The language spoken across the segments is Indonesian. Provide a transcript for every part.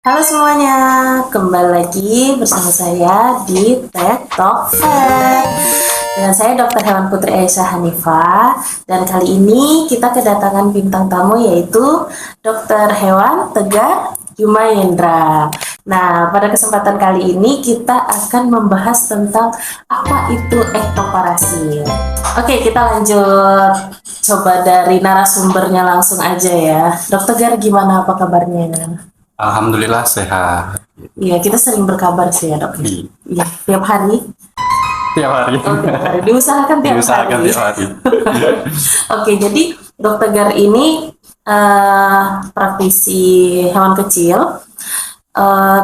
Halo semuanya, kembali lagi bersama saya di TED Talk Fair. Dengan saya Dr. Hewan Putri Aisyah Hanifah, dan kali ini kita kedatangan bintang tamu yaitu Dr. Hewan Tegar Jumayendra. Nah, pada kesempatan kali ini kita akan membahas tentang apa itu ektoparasit. Oke, kita lanjut. Coba dari narasumbernya langsung aja ya. Dr. Tegar, gimana apa kabarnya? Alhamdulillah sehat. Iya, kita sering berkabar sih ya dok. Di Iya, tiap hari. tiap hari. Oh, tiap hari. Diusahakan tiap Diusahakan hari. tiap hari. Oke, jadi Dokter Gar ini praktisi hewan kecil.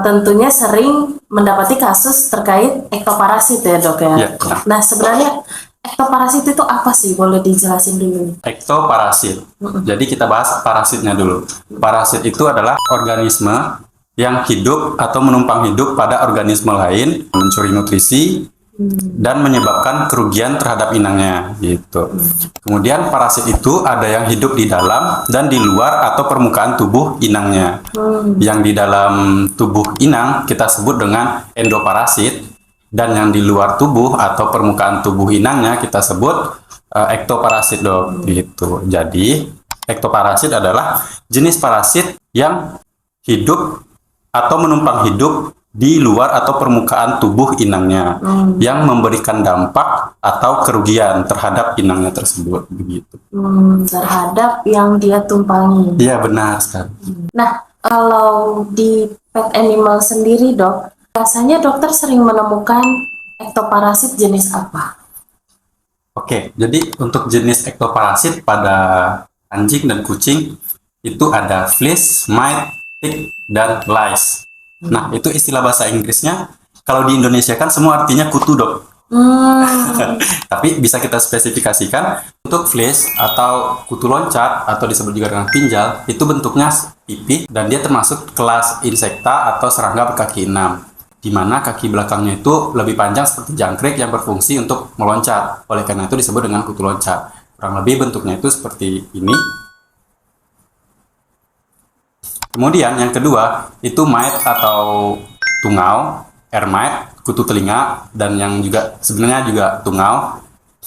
Tentunya sering mendapati kasus terkait ektoparasit ya dok ya. Ya, Nah, sebenarnya ektoparasit itu apa sih? Boleh dijelasin dulu. ektoparasit. Jadi kita bahas parasitnya dulu. Parasit itu adalah organisme yang hidup atau menumpang hidup pada organisme lain, mencuri nutrisi dan menyebabkan kerugian terhadap inangnya gitu. Kemudian parasit itu ada yang hidup di dalam dan di luar atau permukaan tubuh inangnya. Yang di dalam tubuh inang kita sebut dengan endoparasit, dan yang di luar tubuh atau permukaan tubuh inangnya kita sebut ektoparasit dok gitu. Jadi ektoparasit adalah jenis parasit yang hidup atau menumpang hidup di luar atau permukaan tubuh inangnya yang memberikan dampak atau kerugian terhadap inangnya tersebut begitu. Terhadap yang dia tumpangi. Iya benar sekali. Nah, kalau di pet animal sendiri dok, biasanya dokter sering menemukan ektoparasit jenis apa? Oke, jadi untuk jenis ektoparasit pada anjing dan kucing itu ada fleas, mite, tick, dan lice. Nah, itu istilah bahasa Inggrisnya. Kalau di Indonesia kan semua artinya kutu dok. Tapi bisa kita spesifikasikan untuk fleas atau kutu loncat atau disebut juga dengan pinjal, itu bentuknya pipih dan dia termasuk kelas insekta atau serangga berkaki 6. Di mana kaki belakangnya itu lebih panjang seperti jangkrik yang berfungsi untuk meloncat. Oleh karena itu disebut dengan kutu loncat. Kurang lebih bentuknya itu seperti ini. Kemudian yang kedua itu mite atau tungau, ermite, kutu telinga, dan yang juga sebenarnya juga tungau.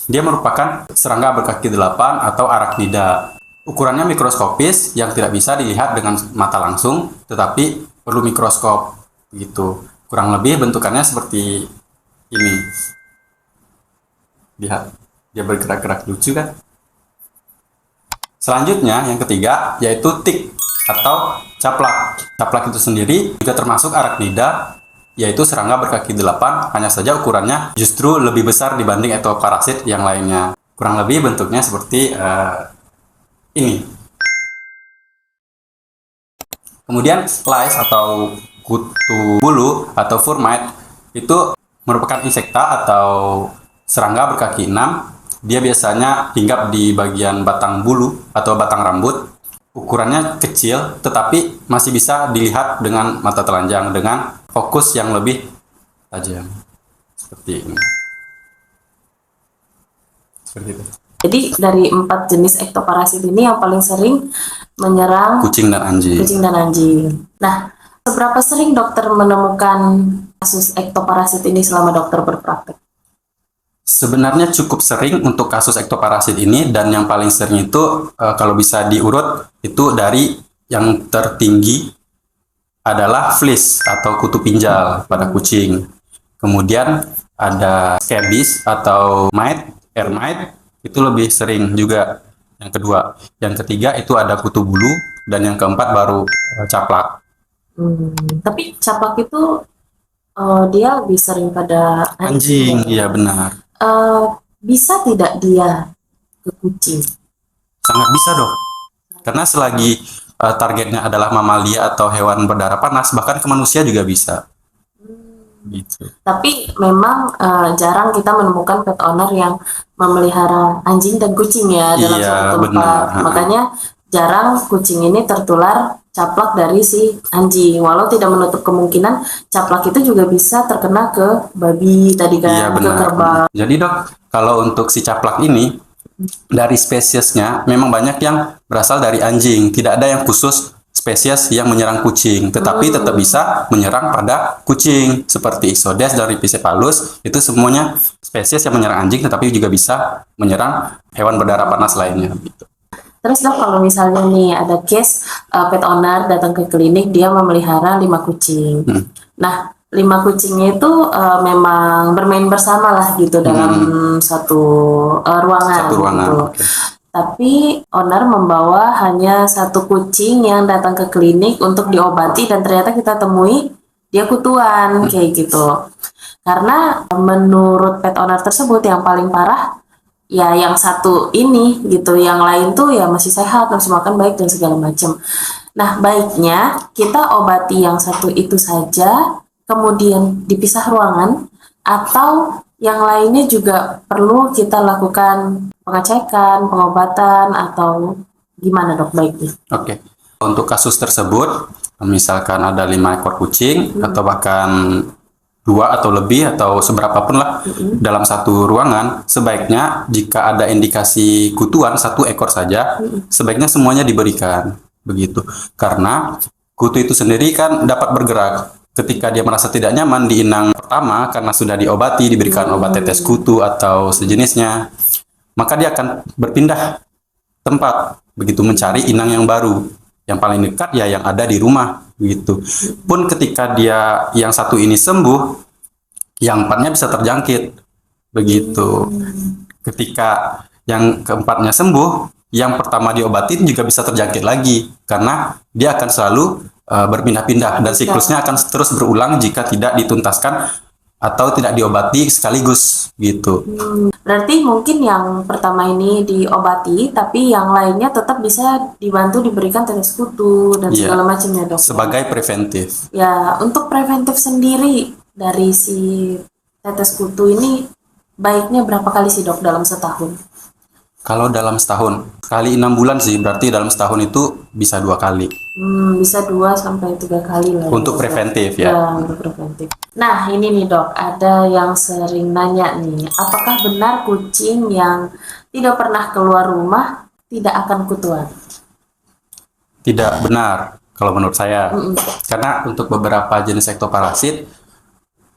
Dia merupakan serangga berkaki 8 atau arachnida. Ukurannya mikroskopis yang tidak bisa dilihat dengan mata langsung, tetapi perlu mikroskop gitu. Kurang lebih bentukannya seperti ini. Lihat, dia bergerak-gerak lucu kan? Selanjutnya, yang ketiga, yaitu tick atau caplak. Caplak itu sendiri juga termasuk arachnida, yaitu serangga berkaki 8, hanya saja ukurannya justru lebih besar dibanding ektoparasit yang lainnya. Kurang lebih bentuknya seperti ini. Kemudian lice atau kutu bulu atau fur mite itu merupakan insekta atau serangga berkaki 6. Dia biasanya hinggap di bagian batang bulu atau batang rambut. Ukurannya kecil tetapi masih bisa dilihat dengan mata telanjang dengan fokus yang lebih tajam. Seperti ini. Seperti itu. Jadi dari 4 jenis ektoparasit ini yang paling sering menyerang kucing dan anjing. Nah, seberapa sering dokter menemukan kasus ektoparasit ini selama dokter berpraktek? Sebenarnya cukup sering untuk kasus ektoparasit ini, dan yang paling sering itu kalau bisa diurut itu dari yang tertinggi adalah fleas atau kutu pinjal pada kucing. Kemudian ada scabies atau mite, ermite, itu lebih sering juga yang kedua. Yang ketiga itu ada kutu bulu, dan yang keempat baru caplak. Tapi caplak itu dia lebih sering pada anjing. Iya benar. Bisa tidak dia ke kucing? Sangat bisa dok. Karena selagi targetnya adalah mamalia atau hewan berdarah panas, bahkan ke manusia juga bisa. Gitu. Tapi memang jarang kita menemukan pet owner yang memelihara anjing dan kucing ya dalam suatu tempat. Makanya jarang kucing ini tertular caplak dari si anjing. Walau tidak menutup kemungkinan caplak itu juga bisa terkena ke babi tadi kan, ke kerbau. Jadi dok, kalau untuk si caplak ini dari spesiesnya memang banyak yang berasal dari anjing. Tidak ada yang khusus spesies yang menyerang kucing, tetapi tetap bisa menyerang pada kucing seperti Ixodes dan Ripicephalus. Itu semuanya spesies yang menyerang anjing, tetapi juga bisa menyerang hewan berdarah panas lainnya. Gitu. Terus dok, kalau misalnya nih ada case pet owner datang ke klinik, dia memelihara 5 kucing. Nah, 5 kucingnya itu memang bermain bersama lah gitu dalam satu ruangan. Satu ruangan. Gitu. Okay. Tapi owner membawa hanya 1 kucing yang datang ke klinik untuk diobati, dan ternyata kita temui dia kutuan kayak gitu. Karena menurut pet owner tersebut yang paling parah ya yang 1 ini gitu, yang lain tuh ya masih sehat, masih makan baik dan segala macam. Nah, baiknya kita obati yang 1 itu saja, kemudian dipisah ruangan, atau yang lainnya juga perlu kita lakukan pengecekan, pengobatan, atau gimana dok baiknya? Oke. Untuk kasus tersebut, misalkan ada 5 ekor kucing atau bahkan 2 atau lebih atau seberapa pun lah dalam satu ruangan, sebaiknya jika ada indikasi kutuan 1 ekor saja, sebaiknya semuanya diberikan begitu. Karena kutu itu sendiri kan dapat bergerak. Ketika dia merasa tidak nyaman di inang pertama karena sudah diobati, diberikan obat tetes kutu atau sejenisnya, maka dia akan berpindah tempat begitu mencari inang yang baru, yang paling dekat ya yang ada di rumah begitu. Pun ketika dia yang 1 ini sembuh, yang 4-nya bisa terjangkit begitu. Ketika yang keempatnya sembuh, yang pertama diobatin juga bisa terjangkit lagi karena dia akan selalu berpindah-pindah dan siklusnya akan terus berulang jika tidak dituntaskan atau tidak diobati sekaligus gitu. Berarti mungkin yang pertama ini diobati, tapi yang lainnya tetap bisa dibantu diberikan tetes kutu dan segala macamnya dok. Sebagai preventif. Ya, untuk preventif sendiri dari si tetes kutu ini baiknya berapa kali sih dok dalam setahun? Kalau dalam setahun, kali 6 bulan sih, berarti dalam setahun itu bisa 2 kali. Bisa 2 sampai 3 kali lah. Untuk preventif ya. Ya, untuk preventif. Nah, ini nih dok, ada yang sering nanya nih, apakah benar kucing yang tidak pernah keluar rumah tidak akan kutuan? Tidak benar, kalau menurut saya. Karena untuk beberapa jenis ektoparasit,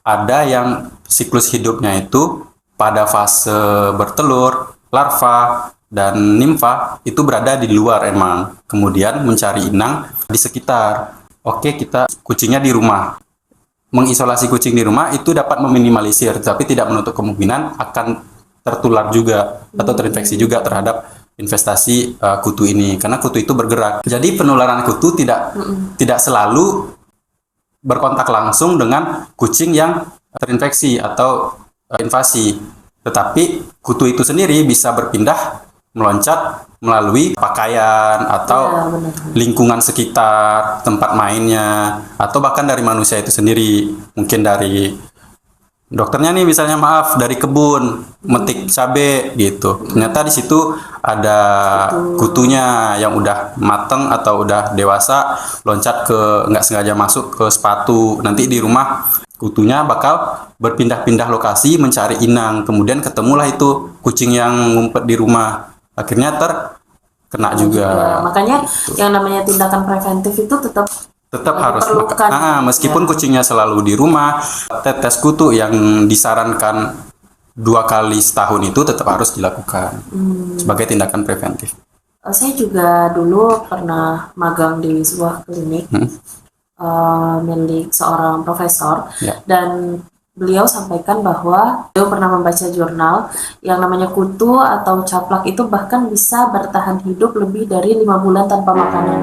ada yang siklus hidupnya itu pada fase bertelur, larva, dan nimfa itu berada di luar emang. Kemudian mencari inang di sekitar. Oke, kita kucingnya di rumah. Mengisolasi kucing di rumah itu dapat meminimalisir, tapi tidak menutup kemungkinan akan tertular juga atau terinfeksi juga terhadap investasi kutu ini. Karena kutu itu bergerak. Jadi penularan kutu tidak selalu berkontak langsung dengan kucing yang terinfeksi atau invasi. Tetapi kutu itu sendiri bisa berpindah, meloncat melalui pakaian atau lingkungan sekitar, tempat mainnya, atau bahkan dari manusia itu sendiri. Mungkin dari dokternya nih misalnya dari kebun, metik cabai gitu. Ternyata di situ ada kutunya yang udah mateng atau udah dewasa, loncat nggak sengaja masuk ke sepatu. Nanti di rumah kutunya bakal berpindah-pindah lokasi mencari inang, kemudian ketemulah itu kucing yang ngumpet di rumah, akhirnya terkena juga. Makanya yang namanya tindakan preventif itu tetap harus meskipun kucingnya selalu di rumah, tetes kutu yang disarankan 2 kali setahun itu tetap harus dilakukan sebagai tindakan preventif. Saya juga dulu pernah magang di sebuah klinik milik seorang profesor, dan beliau sampaikan bahwa beliau pernah membaca jurnal yang namanya kutu atau caplak itu bahkan bisa bertahan hidup lebih dari 5 bulan tanpa makanan.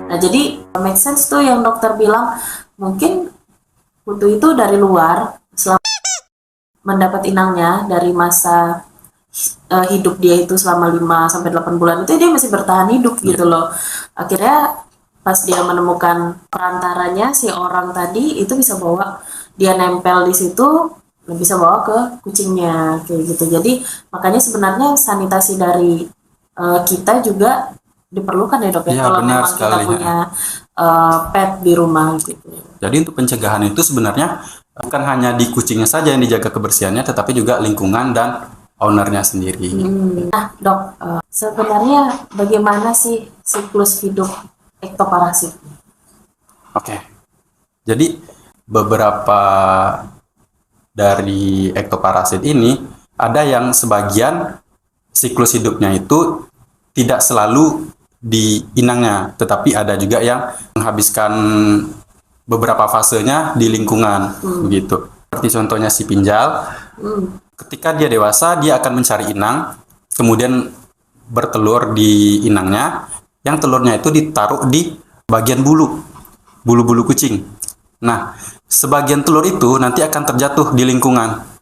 Nah, jadi make sense tuh yang dokter bilang, mungkin kutu itu dari luar selama mendapat inangnya dari masa hidup dia itu selama 5-8 bulan itu dia masih bertahan hidup gitu loh. Akhirnya pas dia menemukan perantaranya, si orang tadi itu bisa bawa, dia nempel di situ, bisa bawa ke kucingnya kayak gitu. Jadi makanya sebenarnya sanitasi dari kita juga diperlukan ya dok ya, kalau memang kita punya pet di rumah gitu. Jadi untuk pencegahan itu sebenarnya bukan hanya di kucingnya saja yang dijaga kebersihannya, tetapi juga lingkungan dan ownernya sendiri. Nah dok, sebenarnya bagaimana sih siklus hidup ektoparasit. Oke. Jadi beberapa dari ektoparasit ini ada yang sebagian siklus hidupnya itu tidak selalu di inangnya, tetapi ada juga yang menghabiskan beberapa fasenya di lingkungan, begitu. Seperti contohnya si pinjal, ketika dia dewasa dia akan mencari inang, kemudian bertelur di inangnya, yang telurnya itu ditaruh di bagian bulu kucing. Nah, sebagian telur itu nanti akan terjatuh di lingkungan.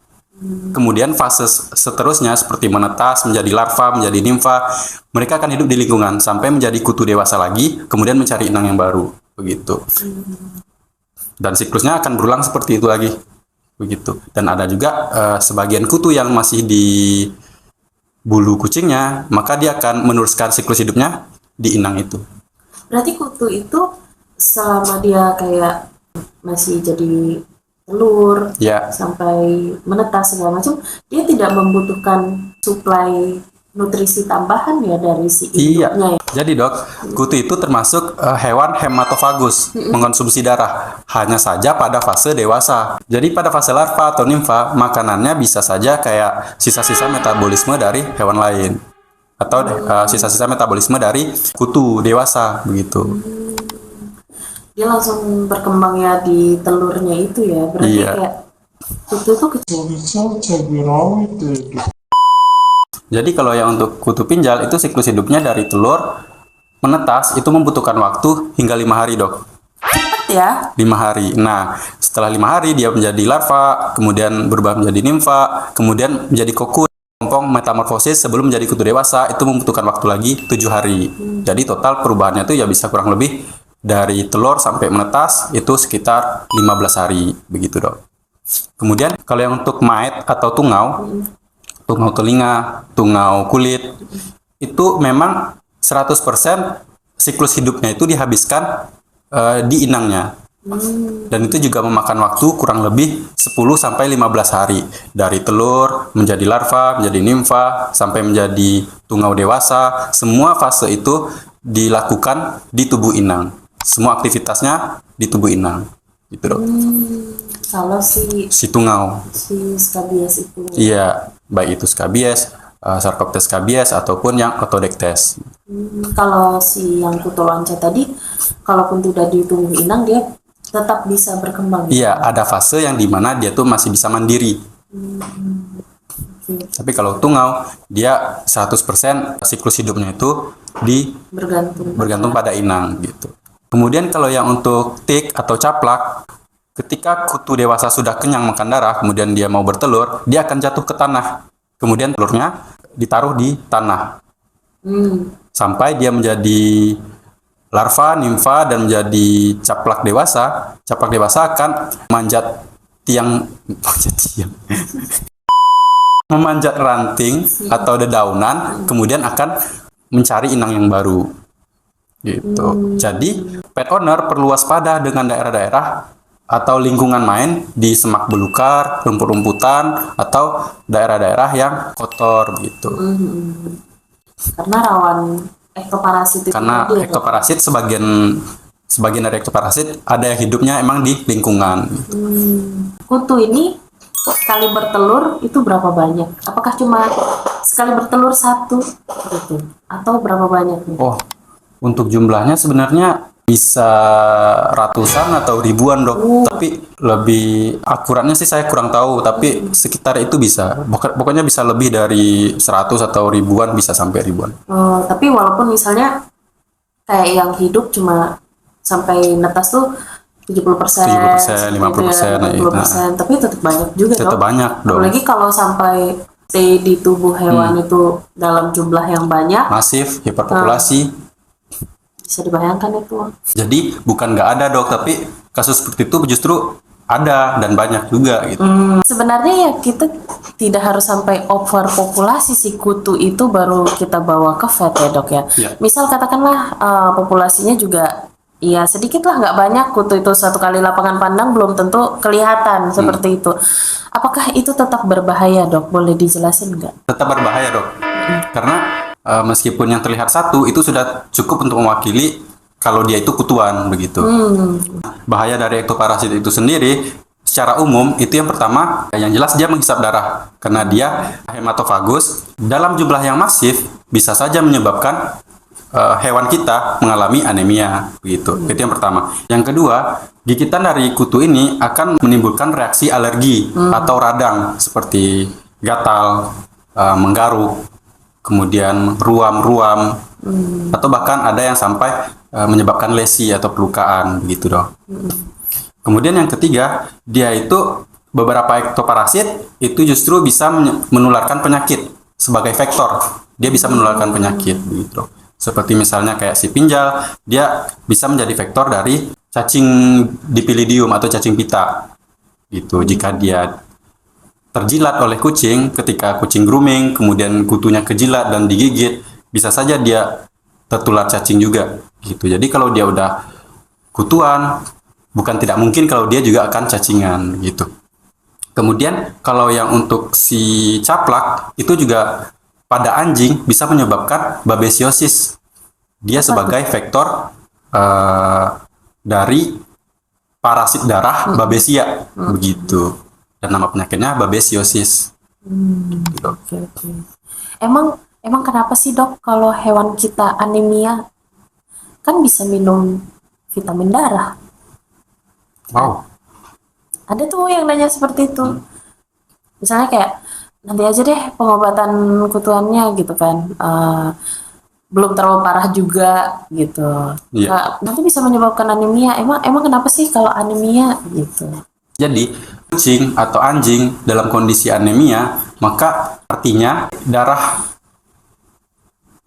Kemudian fase seterusnya seperti menetas, menjadi larva, menjadi nimfa, mereka akan hidup di lingkungan sampai menjadi kutu dewasa lagi, kemudian mencari inang yang baru, begitu. Dan siklusnya akan berulang seperti itu lagi, begitu. Dan ada juga sebagian kutu yang masih di bulu kucingnya, maka dia akan meneruskan siklus hidupnya di inang itu. Berarti kutu itu selama dia kayak masih jadi telur Ya, sampai menetas segala macam, dia tidak membutuhkan suplai nutrisi tambahan ya dari si iya. induknya ya. Jadi dok, kutu itu termasuk hewan hematofagus, mengkonsumsi darah. Hanya saja pada fase dewasa. Jadi pada fase larva atau nimfa, makanannya bisa saja kayak sisa-sisa metabolisme dari hewan lain. Atau sisa-sisa metabolisme dari kutu dewasa, begitu. Dia langsung berkembang ya di telurnya itu ya. Berarti Iya. kayak kutu itu kecil. Jadi kalau yang untuk kutu pinjal itu siklus hidupnya dari telur menetas itu membutuhkan waktu hingga 5 hari dok. Cepet ya. 5 hari. Nah, setelah 5 hari dia menjadi larva, kemudian berubah menjadi nimfa, kemudian menjadi kokun. Kelompok metamorfosis sebelum menjadi kutu dewasa itu membutuhkan waktu lagi 7 hari. Jadi total perubahannya itu ya bisa kurang lebih dari telur sampai menetas itu sekitar 15 hari begitu dok. Kemudian kalau yang untuk mait atau tungau, tungau telinga, tungau kulit, itu memang 100% siklus hidupnya itu dihabiskan di inangnya. Dan itu juga memakan waktu kurang lebih 10-15 hari. Dari telur, menjadi larva, menjadi nimfa, sampai menjadi tungau dewasa. Semua fase itu dilakukan di tubuh inang. Semua aktivitasnya di tubuh inang. Gitu dok. Kalau si tungau. si skabies itu. Iya, baik itu skabies, Sarcoptes skabies ataupun yang Otodectes. Kalau si yang kutu loncat tadi, kalaupun tidak di tubuh inang dia tetap bisa berkembang. Iya, ada fase yang dimana dia tuh masih bisa mandiri. Tapi kalau tungau, dia 100% siklus hidupnya itu bergantung pada inang gitu. Kemudian kalau yang untuk tik atau caplak, ketika kutu dewasa sudah kenyang makan darah, kemudian dia mau bertelur, dia akan jatuh ke tanah. Kemudian telurnya ditaruh di tanah. Sampai dia menjadi larva, nimfa, dan menjadi caplak dewasa. Caplak dewasa akan memanjat ranting atau dedaunan, kemudian akan mencari inang yang baru. Gitu. Jadi, pet owner perlu waspada dengan daerah-daerah atau lingkungan main di semak belukar, rumput-rumputan, atau daerah-daerah yang kotor gitu. Karena rawan ektoparasit itu. Karena tadi ya, Dok? ektoparasit sebagian dari ektoparasit ada yang hidupnya emang di lingkungan. Kutu ini sekali bertelur itu berapa banyak? Apakah cuma sekali bertelur satu gitu? Atau berapa banyak nih? Oh, untuk jumlahnya sebenarnya bisa ratusan atau ribuan dok. Tapi lebih akuratnya sih saya kurang tahu. Tapi sekitar itu bisa. Pokoknya bisa lebih dari 100 atau ribuan, bisa sampai ribuan. Tapi walaupun misalnya kayak yang hidup cuma sampai netas tuh 70%, 50%, nah, 50%, tapi tetap banyak juga tetap dong. banyak dong. Apalagi kalau sampai stay di tubuh hewan itu dalam jumlah yang banyak, Masif, hiperpopulasi. bisa dibayangkan itu. Jadi bukan nggak ada dok, tapi kasus seperti itu justru ada dan banyak juga gitu. Sebenarnya ya kita tidak harus sampai overpopulasi si kutu itu baru kita bawa ke vet ya dok ya. Ya. Misal katakanlah populasinya juga ya sedikit lah, nggak banyak, kutu itu satu kali lapangan pandang belum tentu kelihatan seperti itu. Apakah itu tetap berbahaya dok? Boleh dijelasin nggak? Tetap berbahaya dok, karena meskipun yang terlihat satu itu sudah cukup untuk mewakili kalau dia itu kutuan begitu. Bahaya dari ektoparasit itu sendiri secara umum itu yang pertama yang jelas dia menghisap darah karena dia hematofagus dalam jumlah yang masif bisa saja menyebabkan hewan kita mengalami anemia begitu. Itu yang pertama. Yang kedua, gigitan dari kutu ini akan menimbulkan reaksi alergi atau radang seperti gatal, menggaruk, kemudian ruam-ruam, atau bahkan ada yang sampai menyebabkan lesi atau pelukaan begitu dong. Kemudian yang ketiga, dia itu beberapa ektoparasit itu justru bisa menularkan penyakit sebagai vektor. Dia bisa menularkan penyakit begitu dong. Seperti misalnya kayak si pinjal, dia bisa menjadi vektor dari cacing dipilidium atau cacing pita. Gitu. Jika dia terjilat oleh kucing, ketika kucing grooming, kemudian kutunya kejilat dan digigit, bisa saja dia tertular cacing juga. Gitu. Jadi kalau dia udah kutuan, bukan tidak mungkin kalau dia juga akan cacingan. Gitu. Kemudian kalau yang untuk si caplak, itu juga pada anjing bisa menyebabkan babesiosis. Dia sebagai vektor dari parasit darah babesia begitu. Dan nama penyakitnya babesiosis. Gitu. Oke. Emang kenapa sih dok kalau hewan kita anemia kan bisa minum vitamin darah? Wow. Ada tuh yang nanya seperti itu. Misalnya kayak nanti aja deh pengobatan kutuannya gitu kan, belum terlalu parah juga gitu. Iya. Nanti bisa menyebabkan anemia. Emang kenapa sih kalau anemia gitu? Jadi kucing atau anjing dalam kondisi anemia, maka artinya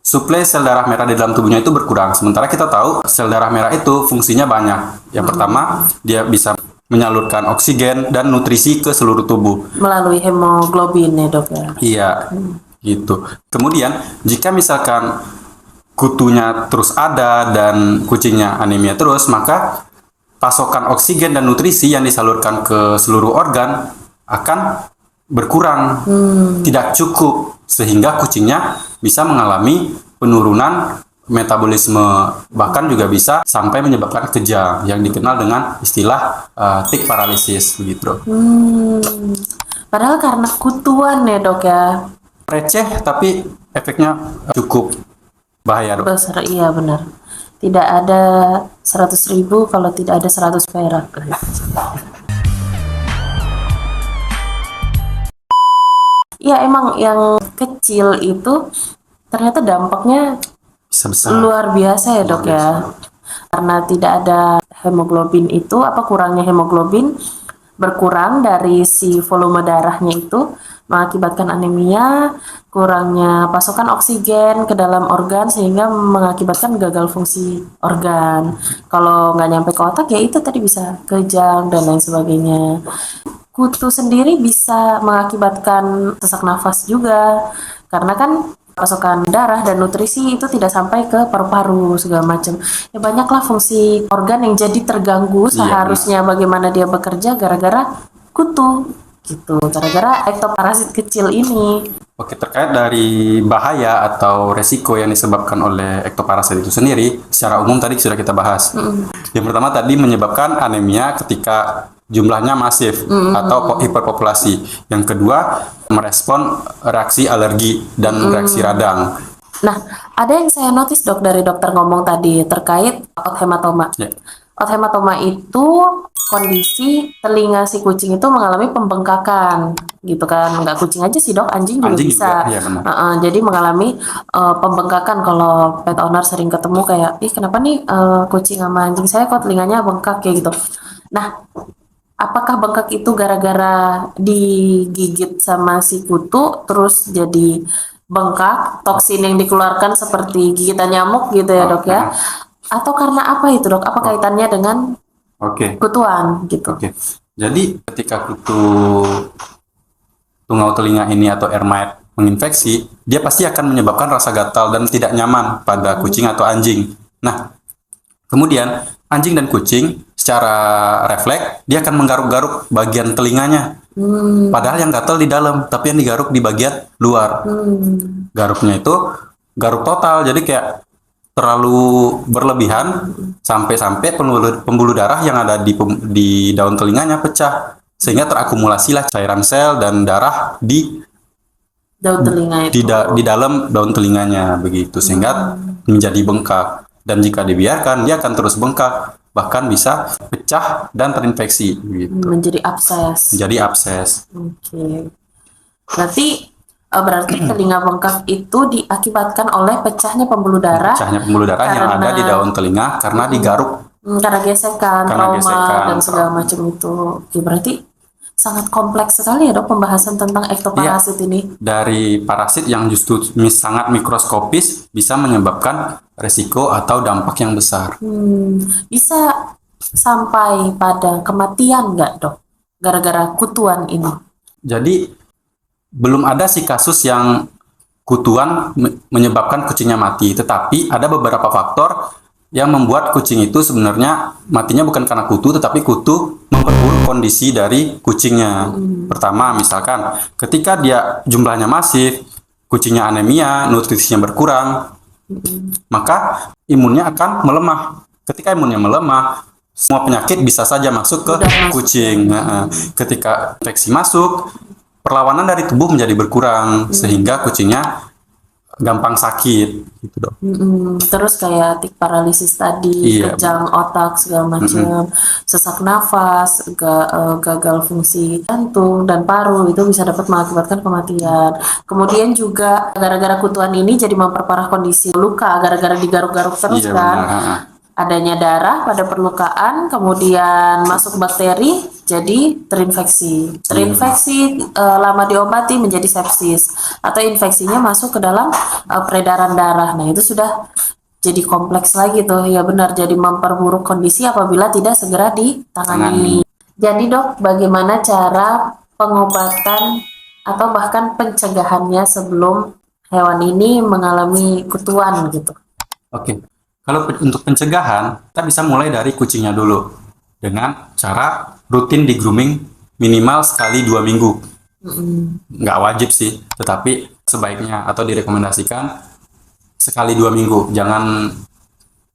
suplai sel darah merah di dalam tubuhnya itu berkurang. Sementara kita tahu sel darah merah itu fungsinya banyak. Yang pertama, dia bisa menyalurkan oksigen dan nutrisi ke seluruh tubuh melalui hemoglobin ya dok ya. Iya, gitu. Kemudian jika misalkan kutunya terus ada dan kucingnya anemia terus, maka pasokan oksigen dan nutrisi yang disalurkan ke seluruh organ akan berkurang, tidak cukup, sehingga kucingnya bisa mengalami penurunan metabolisme, bahkan juga bisa sampai menyebabkan kejang yang dikenal dengan istilah tick paralysis begitu. Padahal karena kutuan ya dok ya. Receh tapi efeknya cukup bahaya dok. Besar, iya benar. Tidak ada 100.000 kalau tidak ada 100 perak. Ya emang yang kecil itu ternyata dampaknya Sebesar. luar biasa ya dok ya. Karena tidak ada hemoglobin itu, kurangnya hemoglobin berkurang dari si volume darahnya itu mengakibatkan anemia, kurangnya pasokan oksigen ke dalam organ sehingga mengakibatkan gagal fungsi organ. Kalau nggak nyampe ke otak ya itu tadi bisa kejang dan lain sebagainya. Kutu sendiri bisa mengakibatkan sesak nafas juga karena kan pasokan darah dan nutrisi itu tidak sampai ke paru-paru segala macam. Ya banyaklah fungsi organ yang jadi terganggu seharusnya bagaimana dia bekerja gara-gara kutu gitu, gara-gara ektoparasit kecil ini. Oke, terkait dari bahaya atau resiko yang disebabkan oleh ektoparasit itu sendiri, secara umum tadi sudah kita bahas. Yang pertama tadi menyebabkan anemia ketika jumlahnya masif atau hiperpopulasi. Yang kedua, merespon reaksi alergi dan reaksi radang. Nah, ada yang saya notice dok dari dokter ngomong tadi terkait otot hematoma. Otot hematoma itu kondisi telinga si kucing itu mengalami pembengkakan gitu kan. Nggak kucing aja sih dok, anjing juga bisa. Iya, benar. Jadi mengalami pembengkakan. Kalau pet owner sering ketemu kayak, ih kenapa nih kucing sama anjing saya kok telinganya bengkak kayak gitu. Nah, apakah bengkak itu gara-gara digigit sama si kutu terus jadi bengkak, toksin yang dikeluarkan seperti gigitan nyamuk gitu ya dok ya? Atau karena apa itu dok? Apa kaitannya dengan kutuan gitu? Jadi ketika kutu tungau telinga ini atau ear mite menginfeksi, dia pasti akan menyebabkan rasa gatal dan tidak nyaman pada kucing atau anjing. Nah, kemudian anjing dan kucing secara refleks dia akan menggaruk-garuk bagian telinganya. Padahal yang gatal di dalam, tapi yang digaruk di bagian luar. Garuknya itu garuk total, jadi kayak terlalu berlebihan sampai-sampai pembuluh darah yang ada di daun telinganya pecah sehingga terakumulasilah cairan sel dan darah daun telinga itu. di dalam daun telinganya begitu sehingga menjadi bengkak, dan jika dibiarkan dia akan terus bengkak bahkan bisa pecah dan terinfeksi gitu. Menjadi abses. Jadi abses. Oke. Berarti telinga bengkak itu diakibatkan oleh pecahnya pembuluh darah. Pecahnya pembuluh darah yang ada di daun telinga karena digaruk. Karena gesekan, Karena trauma, gesekan, dan segala macam itu. Oke, berarti sangat kompleks sekali ya dok pembahasan tentang ektoparasit ini. Dari parasit yang justru sangat mikroskopis bisa menyebabkan resiko atau dampak yang besar. Bisa sampai pada kematian nggak dok? Gara-gara kutuan ini. Jadi belum ada sih kasus yang kutuan menyebabkan kucingnya mati, tetapi ada beberapa faktor yang membuat kucing itu sebenarnya matinya bukan karena kutu, tetapi kutu memperburuk kondisi dari kucingnya. Pertama, misalkan ketika dia jumlahnya masif, kucingnya anemia, nutrisinya berkurang, maka imunnya akan melemah. Ketika imunnya melemah, semua penyakit bisa saja masuk ke kucing. Ketika infeksi masuk, perlawanan dari tubuh menjadi berkurang sehingga kucingnya gampang sakit gitu dok. Terus kayak tik paralisis tadi, kejang otak segala macam, sesak nafas, gagal fungsi jantung dan paru itu bisa dapat mengakibatkan kematian. Kemudian juga gara-gara kutuan ini jadi memperparah kondisi luka gara-gara digaruk-garuk terus kan. Adanya darah pada perlukaan, kemudian masuk bakteri, jadi terinfeksi. Lama diobati menjadi sepsis, atau infeksinya masuk ke dalam peredaran darah. Nah itu sudah jadi kompleks lagi tuh, ya benar, jadi memperburuk kondisi apabila tidak segera ditangani. Jadi dok, bagaimana cara pengobatan atau bahkan pencegahannya sebelum hewan ini mengalami kutuan gitu? Oke. Kalau untuk pencegahan, kita bisa mulai dari kucingnya dulu dengan cara rutin di grooming minimal sekali 2 minggu. Nggak wajib sih, tetapi sebaiknya atau direkomendasikan sekali 2 minggu. Jangan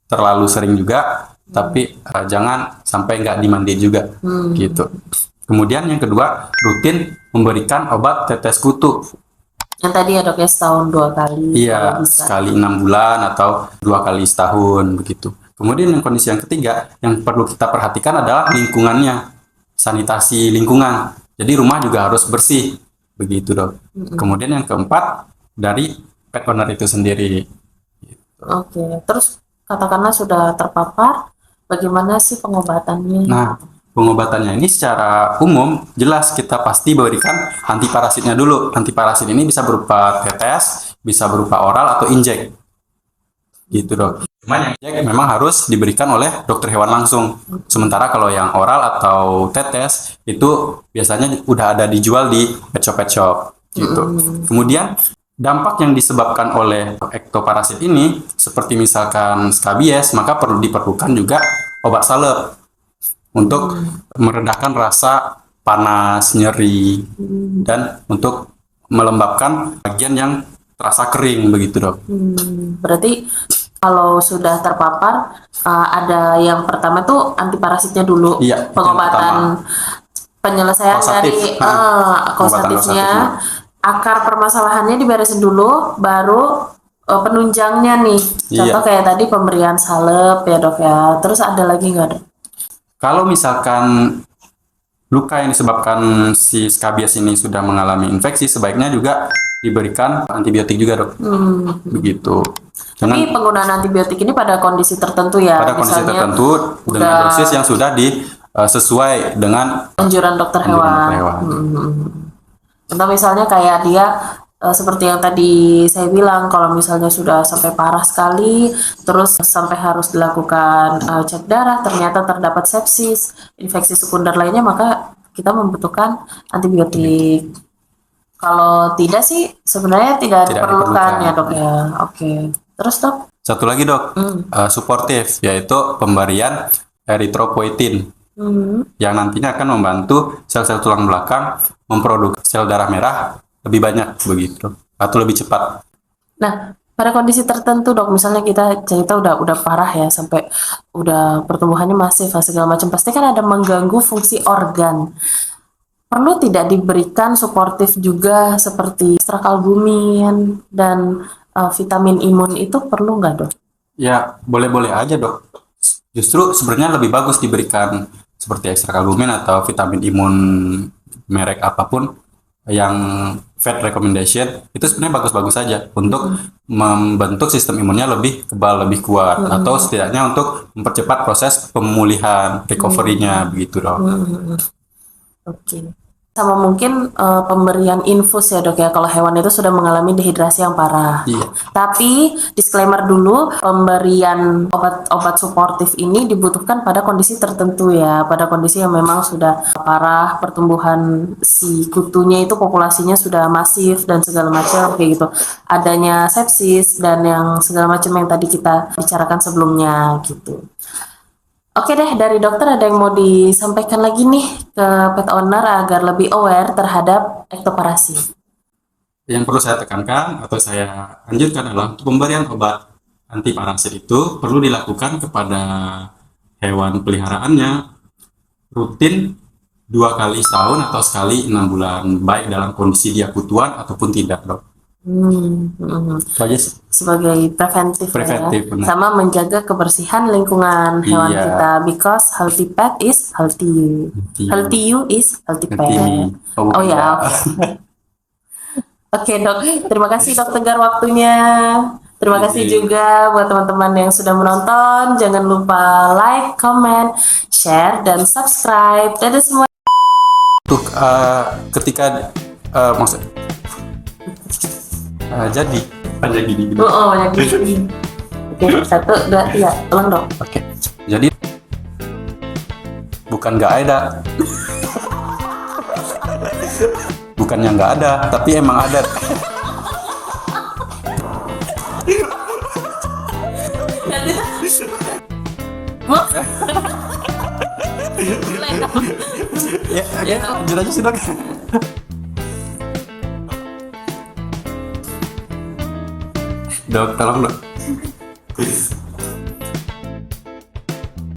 terlalu sering juga, tapi jangan sampai nggak dimandiin juga, gitu. Kemudian yang kedua, rutin memberikan obat tetes kutu. Yang tadi ya dok ya, setahun 2 kali. Iya, sekali 6 bulan atau 2 kali setahun begitu. Kemudian yang kondisi yang ketiga yang perlu kita perhatikan adalah lingkungannya, sanitasi lingkungan. Jadi rumah juga harus bersih, begitu dok. Kemudian yang keempat dari pet owner itu sendiri. Oke, terus katakanlah sudah terpapar, bagaimana sih pengobatannya? Nah, pengobatannya ini secara umum jelas kita pasti berikan antiparasitnya dulu. Antiparasit ini bisa berupa tetes, bisa berupa oral atau injek. Gitu dok. Cuman yang injek memang harus diberikan oleh dokter hewan langsung. Sementara kalau yang oral atau tetes itu biasanya udah ada dijual di pet shop gitu. Kemudian dampak yang disebabkan oleh ektoparasit ini seperti misalkan skabies, maka diperlukan juga obat salep untuk meredakan rasa panas, nyeri, dan untuk melembabkan bagian yang terasa kering begitu dok. Berarti kalau sudah terpapar, ada yang pertama tuh antiparasitnya dulu, Iya, pengobatan penyelesaian dari kausatifnya, akar permasalahannya diberesin dulu, baru penunjangnya nih. Contoh kayak tadi pemberian salep ya dok ya. Terus ada lagi nggak dok? Kalau misalkan luka yang disebabkan si skabies ini sudah mengalami infeksi, sebaiknya juga diberikan antibiotik juga dok. Begitu. Tapi penggunaan antibiotik ini pada kondisi tertentu ya? Pada kondisi tertentu dengan dosis yang sudah sesuai dengan anjuran dokter hewan. Contoh misalnya kayak dia seperti yang tadi saya bilang, kalau misalnya sudah sampai parah sekali, terus sampai harus dilakukan cek darah, ternyata terdapat sepsis, infeksi sekunder lainnya, maka kita membutuhkan antibiotik. Kalau tidak sih sebenarnya tidak diperlukan ya dok ya. Oke. Terus dok? Satu lagi dok, suportif, yaitu pemberian eritropoietin. Yang nantinya akan membantu sel-sel tulang belakang memproduksi sel darah merah lebih banyak begitu atau lebih cepat. Nah, pada kondisi tertentu dok, misalnya kita cerita udah parah ya, sampai udah pertumbuhannya masif segala macam, pasti kan ada mengganggu fungsi organ. Perlu tidak diberikan suportif juga seperti ekstrakalbumin dan vitamin imun itu perlu nggak dok? Ya, boleh-boleh aja dok. Justru sebenarnya lebih bagus diberikan seperti ekstrakalbumin atau vitamin imun merek apapun yang vet recommendation, itu sebenarnya bagus-bagus saja untuk membentuk sistem imunnya lebih kebal, lebih kuat, atau setidaknya untuk mempercepat proses pemulihan, recovery-nya begitu dok. Oke. Sama mungkin pemberian infus ya dok ya, kalau hewan itu sudah mengalami dehidrasi yang parah. Iya. Tapi disclaimer dulu, pemberian obat-obat suportif ini dibutuhkan pada kondisi tertentu ya, pada kondisi yang memang sudah parah, pertumbuhan si kutunya itu populasinya sudah masif dan segala macam kayak gitu. Adanya sepsis dan yang segala macam yang tadi kita bicarakan sebelumnya gitu. Oke deh, dari dokter ada yang mau disampaikan lagi nih ke pet owner agar lebih aware terhadap ektoparasi. Yang perlu saya tekankan atau saya anjurkan adalah untuk pemberian obat anti parasit itu perlu dilakukan kepada hewan peliharaannya rutin 2 kali setahun atau sekali 6 bulan, baik dalam kondisi dia kutuan ataupun tidak dok. Itu aja sih. Sebagai preventif, Preventif, ya. benar. Sama menjaga kebersihan lingkungan hewan Iya. kita, because healthy pet is healthy you. Healthy you is healthy pet. Healthy me. Oh ya, oke. Oke dok, terima kasih dok Tegar waktunya. Terima kasih juga buat teman-teman yang sudah menonton. Jangan lupa like, comment, share, dan subscribe. Dadah semua. Untuk ketika maksud jadi panjang gini. Oh, yang gini. Oke, 1, 2, 3. Ulang dong. Oke. Jadi bukan nggak ada. Bukan yang nggak ada, tapi emang ada. Ya, lanjut aja sih dok. Dok, tolong dok.